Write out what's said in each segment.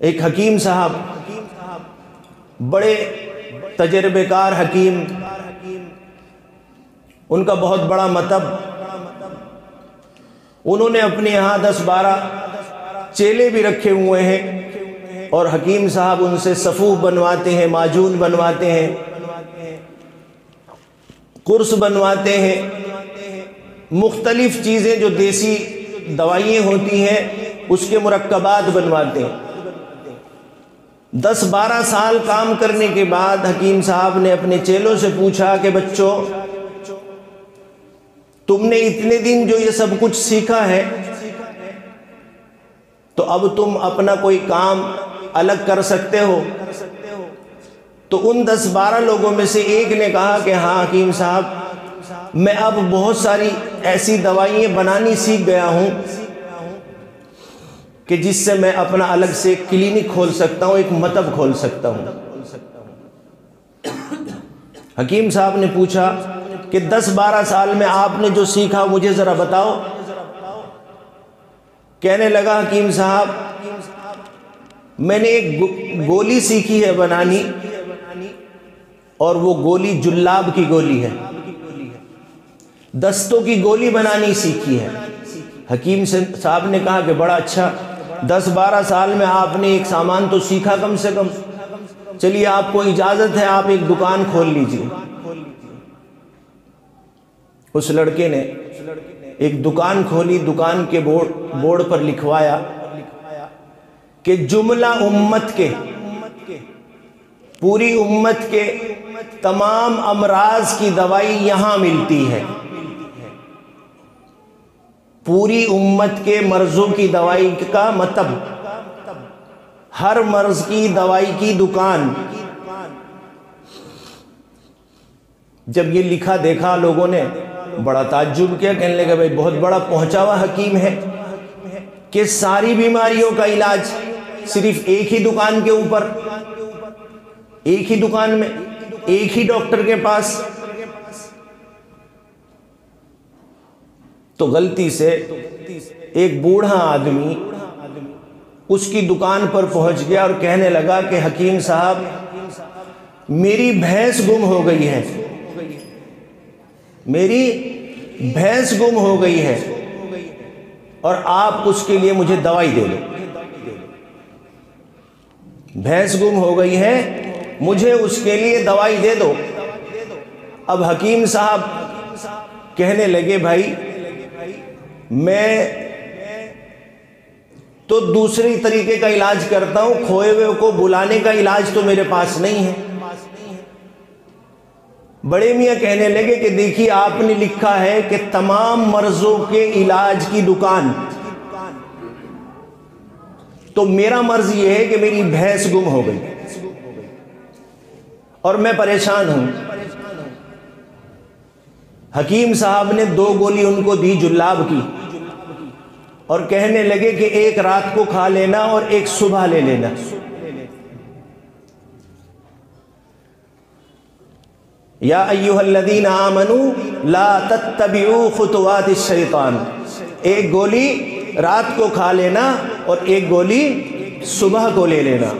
एक हकीम साहब, बड़े तजर्बेकार हकीम, उनका बहुत बड़ा मतब, उन्होंने अपने यहाँ 10-12 चेले भी रखे हुए हैं और हकीम साहब उनसे सफ़ूफ बनवाते हैं, माजून बनवाते हैं, कुर्स बनवाते हैं, मुख्तलिफ़ चीज़ें जो देसी दवाइयाँ होती हैं उसके मुरक्कबात बनवाते हैं। 10-12 साल काम करने के बाद हकीम साहब ने अपने चेलों से पूछा कि बच्चों, तुमने इतने दिन जो ये सब कुछ सीखा है, तो अब तुम अपना कोई काम अलग कर सकते हो? तो उन 10-12 लोगों में से एक ने कहा कि हाँ हकीम साहब, मैं अब बहुत सारी ऐसी दवाइयाँ बनानी सीख गया हूँ कि जिससे मैं अपना अलग से क्लिनिक खोल सकता हूँ, एक मतब खोल सकता हूँ। हकीम साहब ने पूछा कि 10-12 साल में आपने जो सीखा मुझे ज़रा बताओ। कहने लगा हकीम साहब, मैंने एक गोली सीखी है बनानी, और वो गोली जुल्लाब की गोली है, दस्तों की गोली बनानी सीखी है। हकीम साहब ने कहा कि बड़ा अच्छा, 10-12 साल में आपने एक सामान तो सीखा कम से कम, चलिए आपको इजाज़त है, आप एक दुकान खोल लीजिए। उस लड़के ने एक दुकान खोली, दुकान के बोर्ड पर लिखवाया कि जुमला उम्मत के, पूरी उम्मत के तमाम अमराज की दवाई यहाँ मिलती है, पूरी उम्मत के मर्ज़ों की दवाई का मतलब हर मर्ज़ की दवाई की दुकान। जब ये लिखा देखा लोगों ने बड़ा ताज्जुब किया, कहने लगे भाई बहुत बड़ा पहुंचा हुआ हकीम है कि सारी बीमारियों का इलाज सिर्फ एक ही दुकान के ऊपर, एक ही दुकान में, एक ही डॉक्टर के पास। तो गलती से एक बूढ़ा आदमी उसकी दुकान पर पहुंच गया और कहने लगा कि हकीम साहब, मेरी भैंस गुम हो गई है, मेरी भैंस गुम हो गई है और आप उसके लिए मुझे दवाई दे दो। भैंस गुम हो गई है, मुझे उसके लिए दवाई दे दो। अब हकीम साहब कहने लगे भाई मैं तो दूसरी तरीके का इलाज करता हूं, खोए हुए को बुलाने का इलाज तो मेरे पास नहीं है। बड़े मियाँ कहने लगे कि देखिए आपने लिखा है कि तमाम मर्जों के इलाज की दुकान, तो मेरा मर्ज ये है कि मेरी भैंस गुम हो गई और मैं परेशान हूं। हकीम साहब ने 2 गोली उनको दी जुल्लाब की और कहने लगे कि एक रात को खा लेना और एक सुबह ले लेना। या अय्युहल्लज़ीना आमनू ला तत्तबिऊ खुतवातिश शैतान, एक गोली रात को खा लेना और एक गोली सुबह को ले लेना।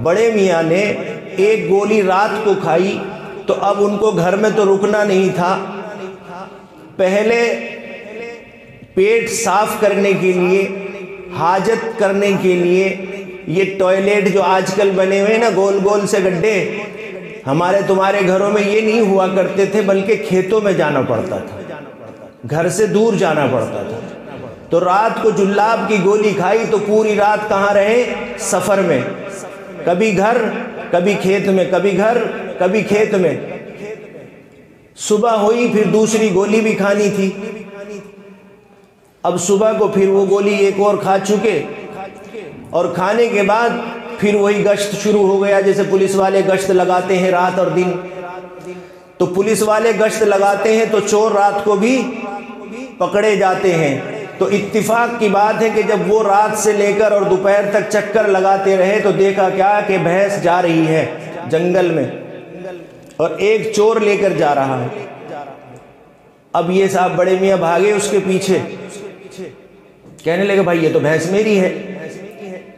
बड़े मियाँ ने एक गोली रात को खाई तो अब उनको घर में तो रुकना नहीं था, पहले पेट साफ करने के लिए, हाजत करने के लिए, ये टॉयलेट जो आजकल बने हुए ना गोल गोल से गड्ढे, हमारे तुम्हारे घरों में ये नहीं हुआ करते थे, बल्कि खेतों में जाना पड़ता था, घर से दूर जाना पड़ता था। तो रात को जुल्लाब की गोली खाई तो पूरी रात कहाँ रहे? सफ़र में, कभी घर कभी खेत में, कभी घर कभी खेत में। सुबह हुई फिर दूसरी गोली भी खानी थी। अब सुबह को फिर वो गोली एक और खा चुके और खाने के बाद फिर वही गश्त शुरू हो गया। जैसे पुलिस वाले गश्त लगाते हैं रात और दिन, तो पुलिस वाले गश्त लगाते हैं तो चोर रात को भी पकड़े जाते हैं। तो इत्तिफाक की बात है कि जब वो रात से लेकर और दोपहर तक चक्कर लगाते रहे तो देखा क्या कि भैंस जा रही है जंगल में और एक चोर लेकर जा रहा है। अब ये साहब बड़े मियाँ भागे उसके पीछे, कहने लगे भाई ये तो भैंस मेरी है।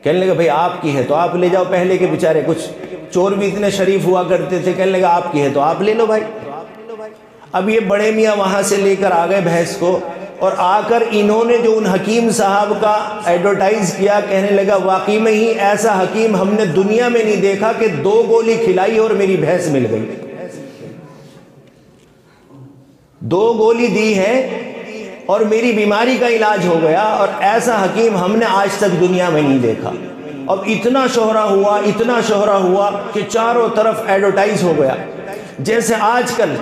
कहने लगा भाई आपकी है तो आप ले जाओ, पहले के बेचारे कुछ चोर भी इतने शरीफ हुआ करते थे। कहने लगा आपकी है तो आप ले लो भाई। अब ये बड़े मियाँ वहाँ से लेकर आ गए भैंस को, और आकर इन्होंने जो उन हकीम साहब का एडवर्टाइज़ किया, कहने लगा वाकई में ही ऐसा हकीम हमने दुनिया में नहीं देखा कि 2 गोली खिलाई और मेरी भैंस मिल गई। 2 गोली दी है और मेरी बीमारी का इलाज हो गया, और ऐसा हकीम हमने आज तक दुनिया में नहीं देखा। अब इतना शोहरा हुआ, इतना शोहरा हुआ कि चारों तरफ एडवर्टाइज हो गया। जैसे आजकल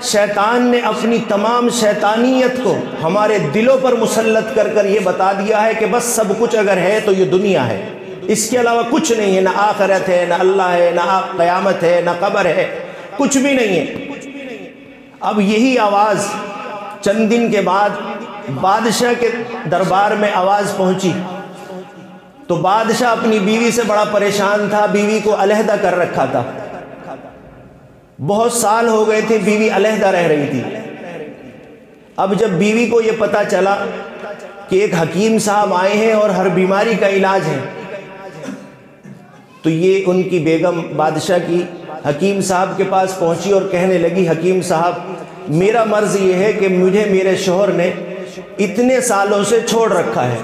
शैतान ने अपनी तमाम शैतानियत को हमारे दिलों पर मुसल्लत कर कर ये बता दिया है कि बस सब कुछ अगर है तो ये दुनिया है, इसके अलावा कुछ नहीं है, ना आखिरत है, ना अल्लाह है, ना क़यामत है, ना कब्र है, कुछ भी नहीं है। अब यही आवाज़ चंद दिन के बाद बादशाह के दरबार में आवाज़ पहुंची, तो बादशाह अपनी बीवी से बड़ा परेशान था, बीवी को अलहदा कर रखा था, बहुत साल हो गए थे बीवी अलहदा रह रही थी। अब जब बीवी को ये पता चला कि एक हकीम साहब आए हैं और हर बीमारी का इलाज है, तो ये उनकी बेगम बादशाह की हकीम साहब के पास पहुंची और कहने लगी, हकीम साहब मेरा मर्ज़ ये है कि मुझे मेरे शौहर ने इतने सालों से छोड़ रखा है,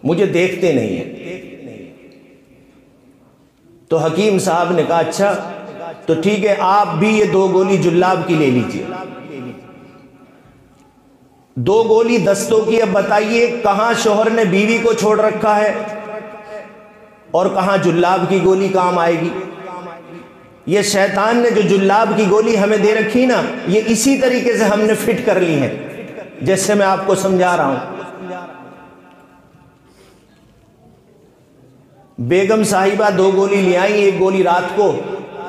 मुझे देखते नहीं है। तो हकीम साहब ने कहा अच्छा तो ठीक है, आप भी ये 2 गोली जुल्लाब की ले लीजिए। 2 गोली दस्तों की। अब बताइए कहां शौहर ने बीवी को छोड़ रखा है और कहां जुल्लाब की गोली काम आएगी। ये शैतान ने जो जुल्लाब की गोली हमें दे रखी ना, ये इसी तरीके से हमने फिट कर ली है, जैसे मैं आपको समझा रहा हूं। बेगम साहिबा 2 गोली ले आई, 1 गोली रात को,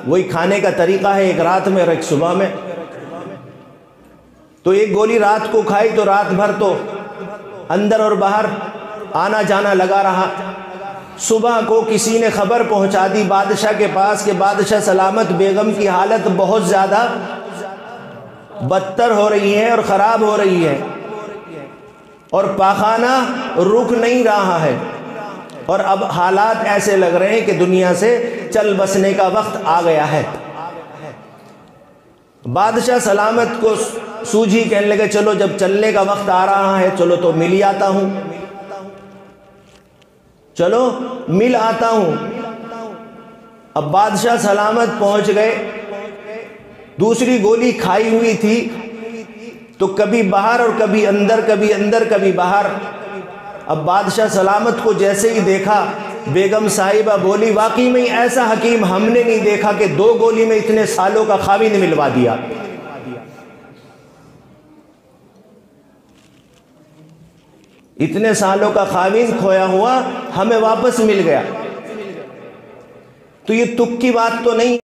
वही खाने का तरीका है, एक रात में और एक सुबह में। तो 1 गोली रात को खाई तो रात भर तो अंदर और बाहर आना जाना लगा रहा। सुबह को किसी ने खबर पहुंचा दी बादशाह के पास कि बादशाह सलामत, बेगम की हालत बहुत ज़्यादा बदतर हो रही है और ख़राब हो रही है, और पाखाना रुक नहीं रहा है, और अब हालात ऐसे लग रहे हैं कि दुनिया से चल बसने का वक्त आ गया है। बादशाह सलामत को सूझी, कहने लगे चलो जब चलने का वक्त आ रहा है चलो तो मिल ही आता हूं, चलो मिल आता हूं। अब बादशाह सलामत पहुंच गए, दूसरी गोली खाई हुई थी तो कभी बाहर और कभी अंदर, कभी अंदर कभी बाहर। अब बादशाह सलामत को जैसे ही देखा, बेगम साहिबा बोली वाकई में ऐसा हकीम हमने नहीं देखा कि 2 गोली में इतने सालों का खाविंद मिलवा दिया। इतने सालों का खाविंद खोया हुआ हमें वापस मिल गया। तो ये तुक की बात तो नहीं।